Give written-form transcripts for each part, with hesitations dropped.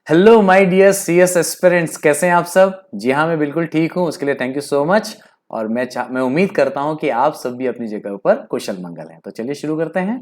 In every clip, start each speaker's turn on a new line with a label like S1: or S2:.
S1: Hello my dear CS aspirants, कैसे हैं आप सब। जी हाँ, मैं बिल्कुल ठीक हूँ। उसके लिए थैंक यू सो मच। और मैं उम्मीद करता हूँ कि आप सब भी अपनी जगह पर कुशल मंगल हैं। तो चलिए शुरू करते हैं।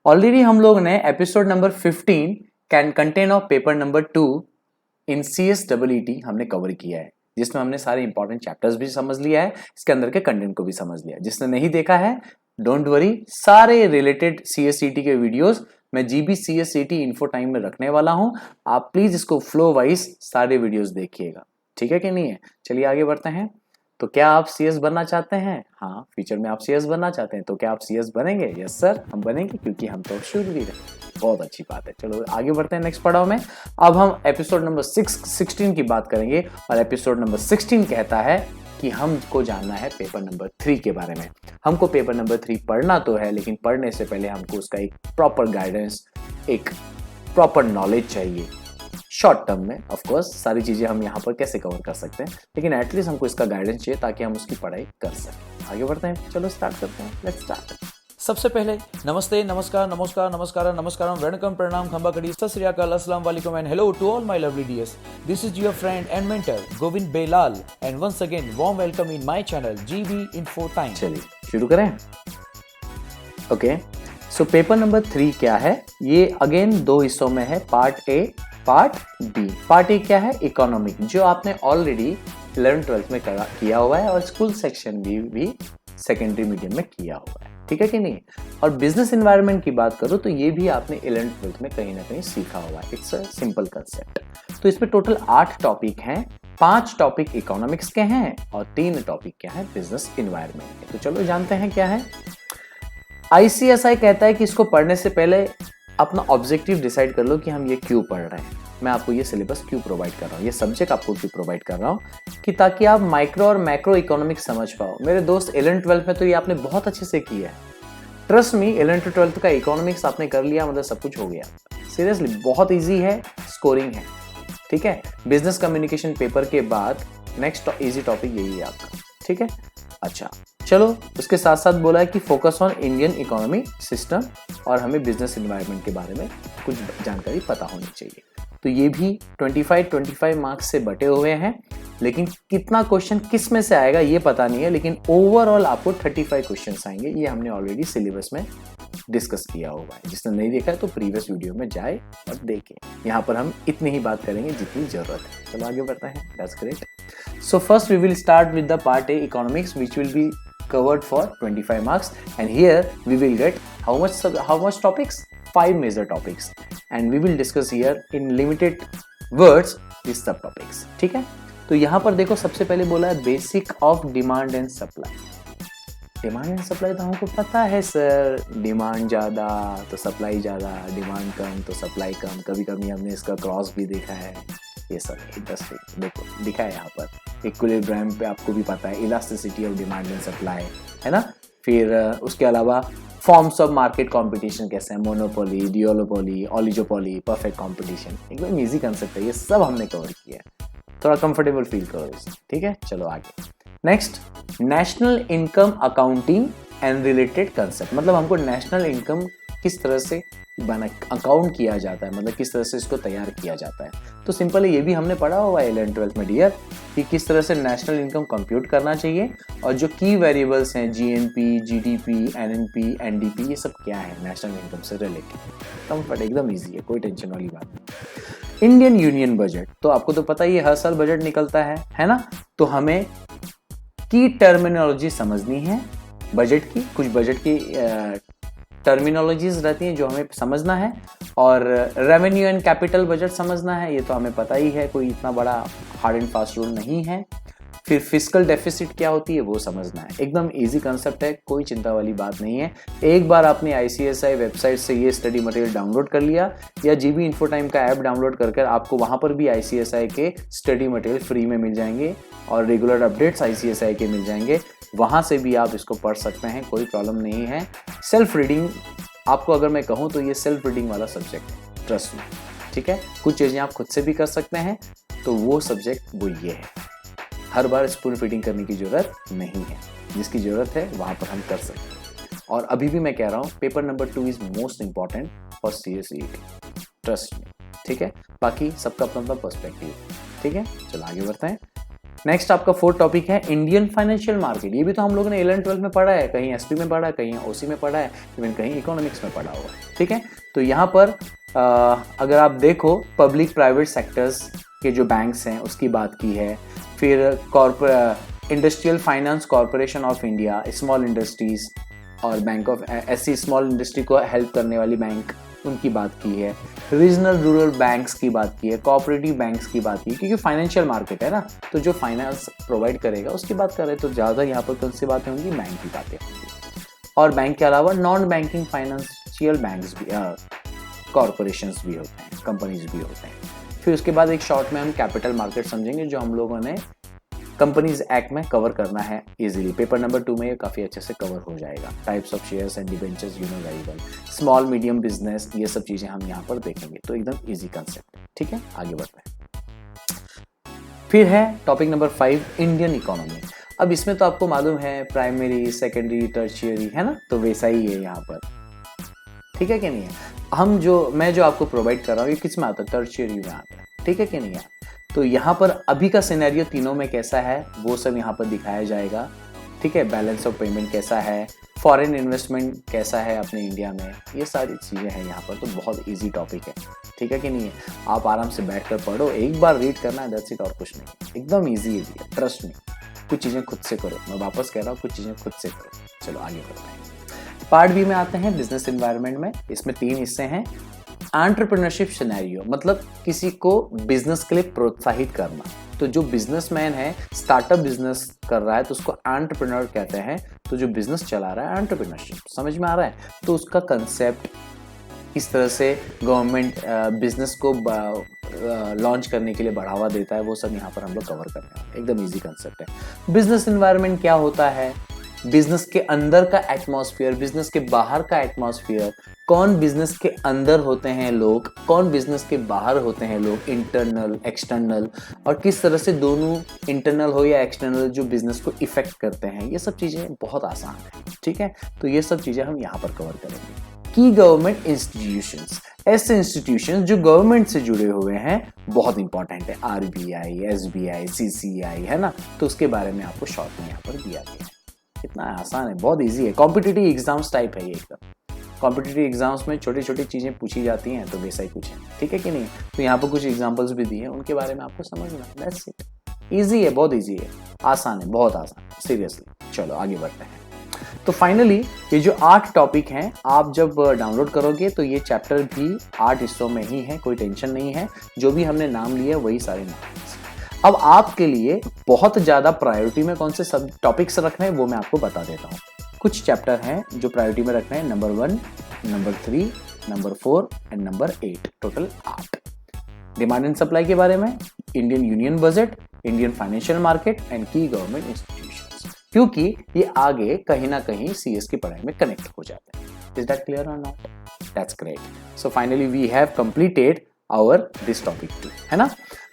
S1: ऑलरेडी हम लोग ने episode number 15 can contain of paper number 2 in CSEET हमने कवर किया है, जिसमें हमने सारे इंपॉर्टेंट चैप्टर्स भी समझ लिया है, इसके अंदर के कंटेंट को भी समझ लिया। जिसने नहीं देखा है, डोंट वरी, सारे रिलेटेड CSET के वीडियोस मैं GB CSET इन्फो टाइम में रखने वाला हूं। आप प्लीज इसको फ्लो वाइज सारे वीडियोस देखिएगा, ठीक है कि नहीं है। चलिए आगे बढ़ते हैं। तो क्या आप CS बनना चाहते हैं? हाँ, फ्यूचर में आप CS बनना चाहते हैं तो क्या आप CS बनेंगे? यस सर, हम बनेंगे, क्योंकि हम तो शूरवीर हैं। बहुत अच्छी बात है। चलो आगे बढ़ते हैं नेक्स्ट पड़ाव में। अब हम एपिसोड नंबर 16 की बात करेंगे, और एपिसोड नंबर 16 कहता है कि हमको जानना है पेपर नंबर 3 के बारे में। हमको पेपर नंबर 3 पढ़ना तो है, लेकिन पढ़ने से पहले हमको उसका एक प्रॉपर गाइडेंस, एक प्रॉपर नॉलेज चाहिए। शॉर्ट टर्म में ऑफ कोर्स सारी चीजें हम यहाँ पर कैसे कवर कर सकते हैं, लेकिन एटलीस्ट हमको इसका गाइडेंस चाहिए ताकि हम उसकी पढ़ाई कर सकें। आगे बढ़ते हैं, चलो स्टार्ट करते हैं। Let's start.
S2: सबसे पहले नमस्ते, नमस्कार, नमस्कार, नमस्कार, नमस्कार, वणकम, प्रणाम, खंबा कड़ी, सत श्री अकाल, अस्सलाम वालेकुम and hello to all my lovely dears. This is your friend and mentor Govind Belal and once again warm welcome in my channel GB info time.
S1: चलिए शुरू करें। ओके, सो पेपर नंबर 3 क्या है? ये अगेन दो हिस्सों में है, part A, part B. Part A क्या है? इकोनॉमिक, जो आपने ऑलरेडी 11th-12th में किया हुआ है, और स्कूल सेक्शन भी सेकेंडरी मीडियम में किया हुआ है, ठीक है कि नहीं। और बिजनेस एनवायरनमेंट की बात करो तो ये भी आपने 11th-12th में कहीं ना कहीं सीखा हुआ है। It's a simple concept. तो इसमें टोटल 8 टॉपिक हैं। 5 टॉपिक इकोनॉमिक्स के हैं और 3 टॉपिक क्या है? बिजनेस एनवायरनमेंट के। तो चलो जानते हैं क्या है। ICSI कहता है कि इसको पढ़ने से पहले अपना ऑब्जेक्टिव डिसाइड कर लो कि हम ये क्यों पढ़ रहे हैं। मैं आपको ये सिलेबस क्यों प्रोवाइड कर रहा हूँ, ये सब्जेक्ट आपको क्यों प्रोवाइड कर रहा हूँ, कि ताकि आप माइक्रो और मैक्रो इकोनॉमिक्स समझ पाओ। मेरे दोस्त 11th-12th में तो ये आपने बहुत अच्छे से किया है। ट्रस्ट मी, 11th-12th का इकोनॉमिक्स आपने कर लिया मतलब सब कुछ हो गया। सीरियसली बहुत इजी है, स्कोरिंग है, ठीक है। बिजनेस कम्युनिकेशन पेपर के बाद नेक्स्ट इजी टॉपिक यही है आपका, ठीक है। अच्छा चलो, उसके साथ साथ बोला है कि focus on Indian economy system, और हमें बिजनेस एनवायरनमेंट के बारे में कुछ जानकारी पता होनी चाहिए। तो ये भी 25 मार्क्स से बटे हुए हैं, लेकिन कितना क्वेश्चन किस में से आएगा ये पता नहीं है, लेकिन ओवरऑल आपको 35 क्वेश्चंस आएंगे। ये हमने ऑलरेडी सिलेबस में डिस्कस किया हुआ है। जिसने नहीं देखा है तो प्रीवियस वीडियो में जाए और देखें। यहाँ पर हम इतनी ही बात करेंगे जितनी जरूरत है। चलो आगे बढ़ते हैं। That's great. So first we will start with the part A, economics, which will be covered for 25 marks, and here we will get how much topics? 5 major topics, and we will discuss here in limited words these sub topics, ठीक है। तो यहाँ पर देखो, सबसे पहले बोला है basic of demand and supply. Demand and supply तो हमको पता है सर, डिमांड ज़्यादा तो सप्लाई ज़्यादा, डिमांड कम तो सप्लाई कम। कभी कभी हमने इसका क्रॉस भी देखा है। ये सब इंटरेस्टिंग देखो लिखा है यहाँ पर। इक्विलिब्रियम पे आपको भी पता है, elasticity of demand and supply, है ना। फिर उसके अलावा फॉर्म्स ऑफ मार्केट कंपटीशन कैसे हैं, मोनोपोली, डिओलोपोली, ऑलिगोपोली, परफेक्ट कंपटीशन। एकदम इजी कंसेप्ट है, ये सब हमने कवर किया है। थोड़ा कंफर्टेबल फील करो इसमें, ठीक है। चलो आगे। Next, national income accounting and related concept, मतलब हमको नेशनल इनकम किस तरह से अकाउंट किया जाता है, मतलब किस तरह से इसको तैयार किया जाता है। तो सिंपल है, ये भी हमने पढ़ा हुआ है 11th-12th में डियर, कि किस तरह से नेशनल इनकम कंप्यूट करना चाहिए, और जो की वेरिएबल्स हैं GNP, GDP, NNP, NDP, ये सब क्या है नेशनल इनकम से रिलेटेड। कंफर्ट एकदम ईजी है, कोई टेंशन वाली बात नहीं। इंडियन यूनियन बजट, तो आपको तो पता ही है, हर साल बजट निकलता है ना। तो हमें की टर्मिनोलॉजी समझनी है बजट की। कुछ बजट की टर्मिनोलॉजीज रहती हैं जो हमें समझना है, और रेवेन्यू एंड कैपिटल बजट समझना है, ये तो हमें पता ही है, कोई इतना बड़ा हार्ड एंड फास्ट रूल नहीं है। फिर फिस्कल डेफिसिट क्या होती है वो समझना है। एकदम इजी कंसेप्ट है, कोई चिंता वाली बात नहीं है। एक बार आपने ICSI वेबसाइट से ये स्टडी मटेरियल डाउनलोड कर लिया, या GB इन्फो टाइम का ऐप डाउनलोड कर आपको वहां पर भी ICSI के स्टडी मटेरियल फ्री में मिल जाएंगे, और रेगुलर अपडेट्स ICSI के मिल जाएंगे। वहां से भी आप इसको पढ़ सकते हैं, कोई प्रॉब्लम नहीं है। सेल्फ रीडिंग, आपको अगर मैं कहूँ तो ये सेल्फ रीडिंग वाला सब्जेक्ट है, ट्रस्ट में, ठीक है। कुछ चीज़ें आप खुद से भी कर सकते हैं, तो वो सब्जेक्ट वो ये है। हर बार स्पून फीडिंग करने की जरूरत नहीं है, जिसकी जरूरत है वहां पर हम कर सकते हैं। और अभी भी मैं कह रहा हूँ, paper number 2 is most important for CSET, trust में, ठीक है, बाकी सबका अपना अपना पर्सपेक्टिव। ठीक है, चलो आगे बढ़ते हैं। नेक्स्ट आपका फोर्थ टॉपिक है इंडियन फाइनेंशियल मार्केट। ये भी तो हम लोगों ने 11-12 में पढ़ा है, कहीं एसपी में पढ़ा है, कहीं ओसी में पढ़ा है, इवन कहीं इकोनॉमिक्स में पढ़ा हुआ है। ठीक है, तो यहाँ पर अगर आप देखो पब्लिक प्राइवेट सेक्टर्स के जो बैंक्स हैं उसकी बात की है, फिर industrial finance corporation of India, small industries और बैंक ऑफ ऐसी स्मॉल इंडस्ट्री को हेल्प करने वाली बैंक, उनकी बात की है, रीजनल रूरल बैंक्स की बात की है, कोऑपरेटिव बैंक्स की बात की है, क्योंकि फाइनेंशियल मार्केट है ना, तो जो फाइनेंस प्रोवाइड करेगा उसकी बात कर रहे हैं, तो ज़्यादा यहाँ पर कौन सी बातें होंगी, बैंक की बातें होंगी। और बैंक के अलावा नॉन बैंकिंग फाइनेंशियल बैंक्स भी, कॉरपोरेशंस भी होते हैं, कंपनीज भी होते हैं। फिर उसके बाद एक शॉर्ट में हम कैपिटल मार्केट समझेंगे, जो हम लोगों ने कंपनीज एक्ट में कवर करना है इजीली। पेपर नंबर 2 में ये काफ़ी अच्छे से कवर हो जाएगा। Types of shares and debentures, you know very well, small medium business, ये सब चीज़ें हम यहाँ पर देखेंगे, तो एकदम इजी कंसेप्ट। ठीक है, आगे बढ़ते हैं। फिर है टॉपिक नंबर 5 इंडियन इकोनॉमी। अब इसमें तो आपको मालूम है प्राइमरी, सेकेंडरी, टर्शियरी है ना, तो वैसा ही है यहाँ पर। ठीक है कि नहीं है, मैं जो आपको प्रोवाइड कर रहा हूँ ये किस में आता है, टर्शियरी में आता है। ठीक है कि नहीं है, तो यहाँ पर अभी का सिनेरियो तीनों में कैसा है वो सब यहाँ पर दिखाया जाएगा। ठीक है, बैलेंस ऑफ पेमेंट कैसा है, फॉरेन इन्वेस्टमेंट कैसा है अपने इंडिया में, ये सारी चीज़ें हैं यहाँ पर। तो बहुत इजी टॉपिक है। ठीक है कि नहीं है, आप आराम से बैठकर पढ़ो, एक बार रीड करना है, दैट्स इट, और कुछ नहीं, एकदम ईजी है, ट्रस्ट मी। कुछ चीज़ें खुद से करो, मैं वापस कह रहा हूँ, कुछ चीज़ें खुद से करो। चलो आगे बढ़ते हैं। पार्ट बी में आते हैं बिजनेस एनवायरनमेंट में। इसमें 3 हिस्से हैं। एंटरप्रेन्योरशिप सिनेरियो, मतलब किसी को बिजनेस के लिए प्रोत्साहित करना। तो जो बिजनेसमैन है, स्टार्टअप बिजनेस कर रहा है, तो उसको एंटरप्रेन्योर कहते हैं। तो जो बिजनेस चला रहा है, एंटरप्रेन्योरशिप, समझ में आ रहा है, तो उसका कंसेप्ट, किस तरह से गवर्नमेंट बिजनेस को लॉन्च करने के लिए बढ़ावा देता है, वो सब यहाँ पर हम लोग कवर कर रहे हैं। एकदम इजी कंसेप्ट है। बिजनेस एनवायरनमेंट क्या होता है, बिजनेस के अंदर का एटमॉस्फेयर, बिजनेस के बाहर का एटमॉस्फेयर, कौन बिजनेस के अंदर होते हैं लोग, कौन बिजनेस के बाहर होते हैं लोग, इंटरनल एक्सटर्नल, और किस तरह से दोनों इंटरनल हो या एक्सटर्नल जो बिजनेस को इफेक्ट करते हैं, ये सब चीज़ें बहुत आसान है। ठीक है, तो ये सब चीज़ें हम यहाँ पर कवर करेंगे। की गवर्नमेंट इंस्टीट्यूशंस, ऐसे इंस्टीट्यूशंस जो गवर्नमेंट से जुड़े हुए हैं, बहुत इंपॉर्टेंट है। आरबीआई, एसबीआई, सीसीआई, है ना, तो उसके बारे में आपको शॉर्ट में यहाँ पर दिया गया है। कितना आसान है, बहुत इजी है। कॉम्पिटिटिव एग्जाम्स टाइप है ये एकदम। कॉम्पिटिटिव एग्जाम्स में छोटी छोटी चीज़ें पूछी जाती हैं, तो वैसा ही कुछ है। ठीक है कि नहीं, तो यहाँ पर कुछ एग्जाम्पल्स भी दिए हैं, उनके बारे में आपको समझना, दैट्स इट। ईजी है, बहुत ईजी है, आसान है, बहुत आसान, सीरियसली। चलो आगे बढ़ते हैं। तो फाइनली ये जो 8 टॉपिक हैं, आप जब डाउनलोड करोगे तो ये चैप्टर भी 8 हिस्सों में ही है, कोई टेंशन नहीं है। जो भी हमने नाम लिए वही सारे नाम। अब आपके लिए बहुत ज़्यादा प्रायोरिटी में कौन से सब टॉपिक्स रखने हैं वो मैं आपको बता देता हूँ। कुछ चैप्टर हैं जो प्रायोरिटी में रखने हैं, number 1, number 3, number 4 and number 8, total 8। Demand and supply के बारे में, Indian union budget, Indian financial market and की गवर्नमेंट इंस्टीट्यूशंस, क्योंकि ये आगे कहीं ना कहीं सीएस की पढ़ाई में कनेक्ट हो जाते हैं। इज दैट क्लियर और not? That's great. So finally we have completed our this topic too, है ना।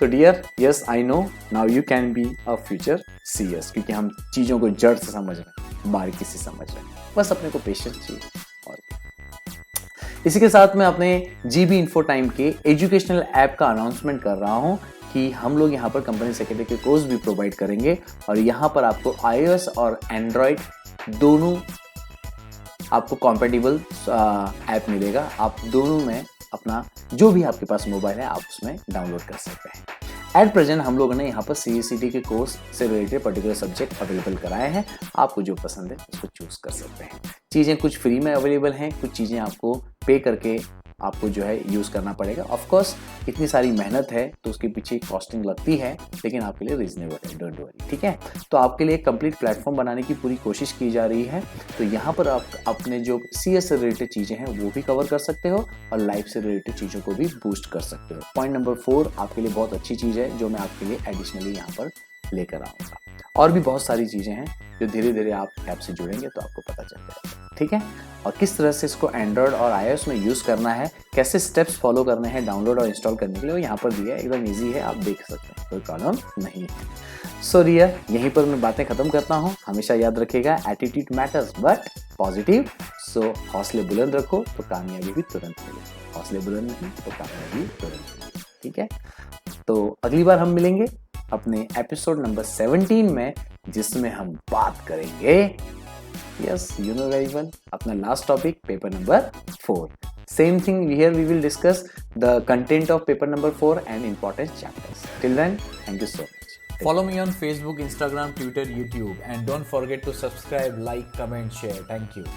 S1: तो dear, yes I know now you can be a future CS, क्योंकि हम चीज़ों को जड़ से समझ रहे हैं, बारीकी से समझ रहे हैं, बस अपने को पेशेंस चाहिए। और इसी के साथ मैं अपने जीबी इन्फो टाइम के एजुकेशनल ऐप का अनाउंसमेंट कर रहा हूँ कि हम लोग यहाँ पर कंपनी सेक्रेटरी के कोर्स भी प्रोवाइड करेंगे, और यहाँ पर आपको iOS और एंड्रॉयड दोनों आपको कॉम्पेटिबल ऐप मिलेगा। आप दोनों में अपना जो भी आपके पास मोबाइल है आप उसमें डाउनलोड कर सकते हैं। एट प्रेजेंट हम लोगों ने यहाँ पर CECT के कोर्स से रिलेटेड पर्टिकुलर सब्जेक्ट अवेलेबल कराए हैं। आपको जो पसंद है उसको चूज कर सकते हैं। चीज़ें कुछ फ्री में अवेलेबल हैं, कुछ चीज़ें आपको पे करके आपको जो है यूज़ करना पड़ेगा। ऑफ कोर्स इतनी सारी मेहनत है तो उसके पीछे कॉस्टिंग लगती है, लेकिन आपके लिए रीजनेबल है, डोंट वरी। ठीक है, तो आपके लिए कंप्लीट प्लेटफॉर्म बनाने की पूरी कोशिश की जा रही है। तो यहाँ पर आप अपने जो CS से रिलेटेड चीज़ें हैं वो भी कवर कर सकते हो, और लाइफ से रिलेटेड चीज़ों को भी बूस्ट कर सकते हो। पॉइंट नंबर 4 आपके लिए बहुत अच्छी चीज़ है, जो मैं आपके लिए एडिशनली यहाँ पर लेकर आऊँगा। और भी बहुत सारी चीज़ें हैं जो धीरे धीरे आप ऐप से जुड़ेंगे तो आपको पता चल जाएगा। ठीक है, और किस तरह से इसको एंड्रॉयड और iOS में यूज़ करना है, कैसे स्टेप्स फॉलो करने हैं डाउनलोड और इंस्टॉल करने के लिए, वो यहाँ पर दिया है, एकदम ईजी है, आप देख सकते हैं, कोई प्रॉब्लम नहीं है। सो डियर, यहीं पर मैं बातें खत्म करता हूँ। हमेशा याद रखिएगा, एटीट्यूड मैटर्स बट पॉजिटिव। सो हौसले बुलंद रखो तो कामयाबी भी तुरंत मिलेगी। हौसले बुलंद नहीं तो कामयाबी तुरंत नहीं। ठीक है, तो अगली बार हम मिलेंगे अपने एपिसोड नंबर 17 में, जिसमें हम बात करेंगे, yes you know very well, अपना last topic paper number 4। Same thing here, we will discuss the content of paper number 4 and important chapters. Till then, thank you so much.
S2: Follow me on Facebook, Instagram, Twitter, YouTube, and don't forget to subscribe, like, comment, share. Thank you.